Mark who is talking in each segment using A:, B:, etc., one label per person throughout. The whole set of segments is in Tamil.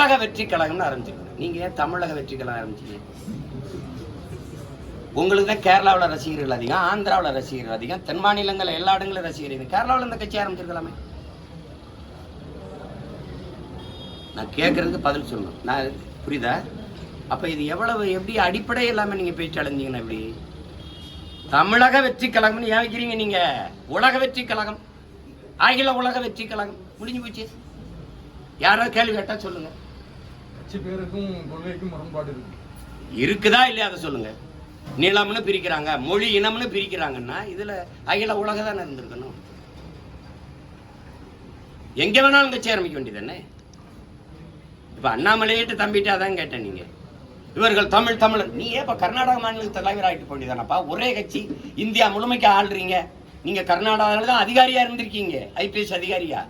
A: தமிழக வெற்றி கழகம்னு ஆரம்பிச்சிருக்கீங்க. நீங்க ஏன் தமிழக வெற்றி கழகம் ஆரம்பிச்சீங்க? உங்களுக்கு தான் கேரளாவில் ரசிகர்கள் அதிகம், ஆந்திராவில் ரசிகர்கள் அதிகம், தென் மாநிலங்கள் எல்லா இடங்களும் ரசிகர்கள். கேரளாவில் இந்த கட்சி ஆரம்பிச்சிருக்கலாமே. நான் கேட்கறதுக்கு பதில் சொல்லணும். நான் புரியுதா? அப்ப இது எவ்வளவு எப்படி அடிப்படை இல்லாம நீங்க பேச்சு அடைஞ்சீங்கன்னா எப்படி? தமிழக வெற்றி கழகம்னு ஏன் வைக்கிறீங்க நீங்க? உலக வெற்றி கழகம், அகில உலக வெற்றி கழகம் முடிஞ்சு போச்சு. யாராவது கேள்வி கேட்டா சொல்லுங்க.
B: கட்சி பேருக்கும் கொள்கைக்கும் முரண்பாடு
A: இருக்குதா இல்லையா அதை சொல்லுங்க. நிலம்னு பிரிக்கிறாங்க, மொழி இனம்னு பிரிக்கிறாங்கன்னா இதுல அகில உலக தானே இருந்திருக்கணும். எங்க வேணாலும் கட்சி ஆரம்பிக்க வேண்டியதானே. இப்ப அண்ணாமலையிட்டு தம்பிட்டு அதான் கேட்டேன். நீங்க இவர்கள் தமிழ் தமிழர், நீ ஏன் இப்ப கர்நாடக மாநில தலைவர் ஆகிட்டு வேண்டியதானப்பா? ஒரே கட்சி இந்தியா முழுமைக்கு ஆள்றீங்க. நீங்க கர்நாடகாவில் தான் அதிகாரியா இருந்திருக்கீங்க, ஐபிஎஸ் அதிகாரியா.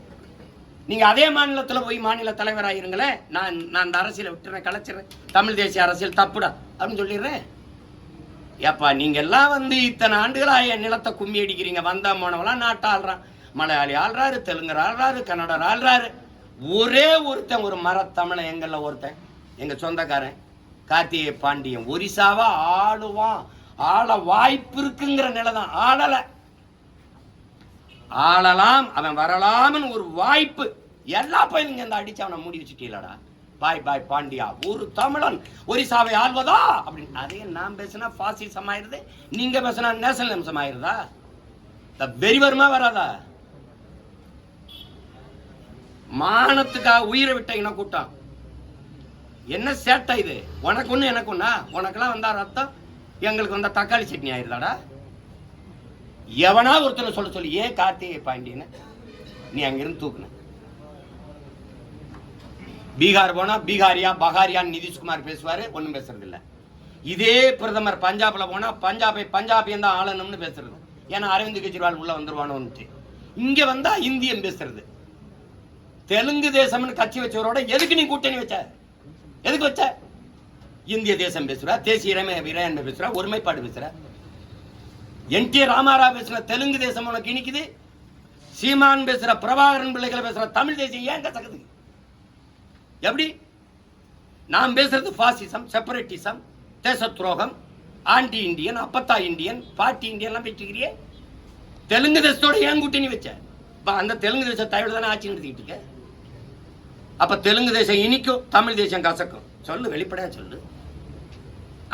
A: நீங்க அதே மாநிலத்துல போய் மாநில தலைவர் ஆயிருங்களே. நான் அந்த அரசியலை விட்டுறேன், கலைச்சிடறேன், தமிழ் தேசிய அரசியல் தப்புடா அப்படின்னு சொல்லிடுறேன். ஏப்பா நீங்க எல்லாம் வந்து இத்தனை ஆண்டுகளா என் நிலத்தை கும்மி அடிக்கிறீங்க. வந்தா போனவெல்லாம் நாட்டை ஆள்றான், மலையாளி ஆள்றாரு, தெலுங்கர் ஆள்றாரு, கன்னடர் ஆள்றாரு. ஒரே ஒருத்தன் ஒரு மரத்தமிழன் எங்கள்ல ஒருத்தன், எங்க சொந்தக்காரன் கார்த்திகை பாண்டியன் ஒரிசாவா ஆளுவான். ஆள வாய்ப்பு இருக்குங்கிற நிலைதான். ஆளலாம், அவன் வரலாம்னு ஒரு வாய்ப்பு. எல்லா பயிலுங்க இந்த அடிச்சு அவனை மூடி வச்சுட்டீங்களா? பாய் பாய் பாண்டியா ஒரு தமிழன் ஒரிசாவை ஆள்வதா அப்படின்னு. அதே நான் பேசினா பாசிசம் ஆயிருது, நீங்க பேசினா நேஷனலிசம் ஆயிருதா? வெறி வருமா வராதா? மானத்துக்காக உயிரை விட்ட இன கூட்டம் என்ன சேட்டை இது? உனக்கு ஒண்ணு எனக்கு ஒண்ணா? உனக்கெல்லாம் வந்தா ரத்தம், எங்களுக்கு வந்தா தக்காளி சட்னி ஆயிருதாடா? எவனா ஒருத்தனை சொல்ல சொல்லி ஏன் கார்த்திகை பாண்டியன்னு நீ அங்கிருந்து தூக்குன? பீகார் போனா பீகாரியா பகாரியான்னு நிதிஷ்குமார் பேசுவாரு, ஒன்னும் பேசுறது இல்ல. இதே பிரதமர் பஞ்சாப்ல போனா பஞ்சாபியன் தான் ஆளணும்னு பேசுறது. ஏன்னா அரவிந்த் கெஜ்ரிவால் உள்ள வந்துருவானு. இங்க வந்தா இந்தியன் பேசுறது. தெலுங்கு தேசம்னு கட்சி வச்சவரோட எதுக்கு நீ கூட்டணி வச்ச? எதுக்கு வச்ச? இந்திய தேசம் பேசுற, தேசிய இறையாண்மை பேசுற, ஒருமைப்பாடு பேசுற. என்.டி. ராமாராவ் பேசுற தெலுங்கு தேசம் உனக்கு இனிக்குது. சீமான் பேசுற, பிரபாகரன் பிள்ளைகளை பேசுற தமிழ் தேசியம் ஏன் கசக்குது? எப்படி? நாம் பேசுறது பாசிசம், செப்பரேட்டிசம், தேச துரோகம், ஆன்டி இண்டியன், அப்பத்தா இண்டியன், பார்ட்டி இண்டியன் பேசிக்கிறியே. தெலுங்கு தேசத்தோட ஏன் கூட்டணி வச்ச? அந்த தெலுங்கு தேச தயவுல தானே ஆட்சி நடத்திக்கிட்டு இருக்க. அப்ப தெலுங்கு தேசம் இனிக்கும், தமிழ் தேசம் கசக்கும். சொல்லு, வெளிப்படையா சொல்லு.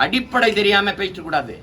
A: அடிப்படை தெரியாம பேசிட்டு கூடாது.